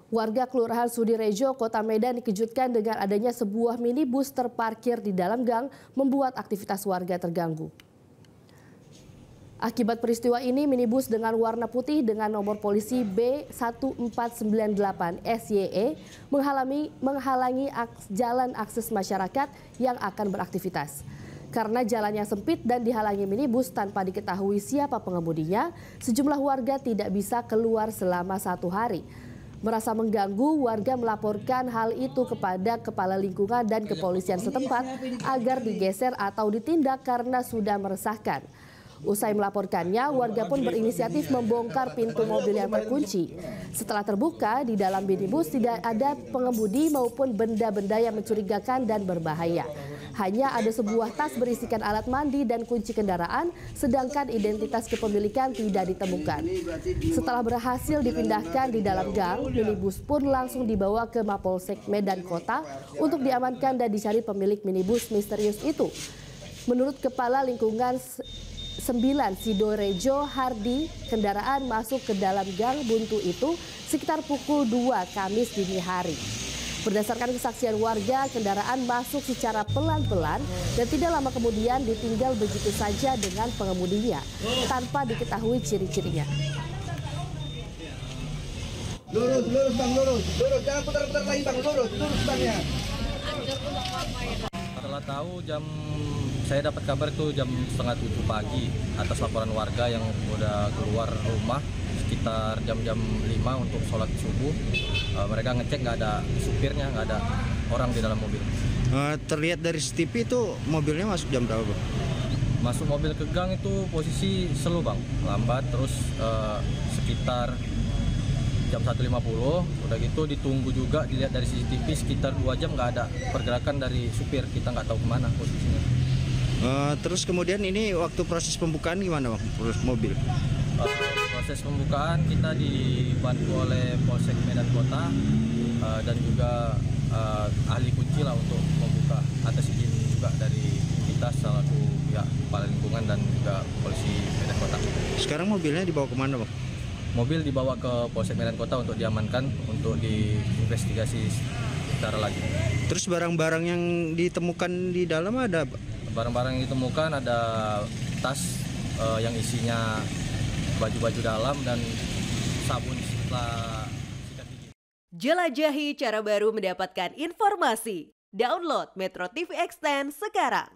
Warga Kelurahan Sudirejo, Kota Medan dikejutkan dengan adanya sebuah minibus terparkir di dalam gang membuat aktivitas warga terganggu. Akibat peristiwa ini, minibus dengan warna putih dengan nomor polisi B1498 SYE menghalangi jalan akses masyarakat yang akan beraktivitas. Karena jalannya sempit dan dihalangi minibus tanpa diketahui siapa pengemudinya, sejumlah warga tidak bisa keluar selama 1 hari. Merasa mengganggu, warga melaporkan hal itu kepada kepala lingkungan dan kepolisian setempat agar digeser atau ditindak karena sudah meresahkan. Usai melaporkannya, warga pun berinisiatif membongkar pintu mobil yang terkunci. Setelah terbuka, di dalam minibus tidak ada pengemudi maupun benda-benda yang mencurigakan dan berbahaya. Hanya ada sebuah tas berisikan alat mandi dan kunci kendaraan, sedangkan identitas kepemilikan tidak ditemukan. Setelah berhasil dipindahkan di dalam gang, minibus pun langsung dibawa ke Mapolsek Medan Kota untuk diamankan dan dicari pemilik minibus misterius itu. Menurut Kepala Lingkungan 9 Sidorejo Hardi, kendaraan masuk ke dalam gang buntu itu sekitar pukul 2 Kamis dini hari. Berdasarkan kesaksian warga, kendaraan masuk secara pelan-pelan dan tidak lama kemudian ditinggal begitu saja dengan pengemudinya tanpa diketahui ciri-cirinya. Lurus bang, lurus, jangan putar-putar lagi bang, lurus bangnya. Setelah tahu saya dapat kabar itu jam 6:30 pagi atas laporan warga yang udah keluar rumah sekitar jam-jam 5 untuk sholat subuh. Mereka ngecek nggak ada supirnya, nggak ada orang di dalam mobil. Terlihat dari CCTV itu mobilnya masuk jam berapa, Bang? Masuk mobil ke gang itu posisi slow, Bang, lambat, terus sekitar jam 1.50, udah gitu ditunggu juga, dilihat dari CCTV sekitar 2 jam nggak ada pergerakan dari supir, kita nggak tahu kemana posisinya. Terus kemudian ini waktu proses pembukaan gimana, Bang? Proses mobil? Proses pembukaan kita dibantu oleh Polsek Medan Kota dan juga ahli kunci lah untuk membuka atas izin juga dari kita selaku pihak kepala lingkungan dan juga polisi Medan Kota. Sekarang mobilnya dibawa kemana, Bang? Mobil dibawa ke Polsek Medan Kota untuk diamankan untuk diinvestigasi secara lanjut. Terus barang-barang yang ditemukan di dalam ada? Barang-barang yang ditemukan ada tas yang isinya baju-baju dalam dan sabun setelah sikat gigi. Jelajahi cara baru mendapatkan informasi. Download Metro TV Extend sekarang.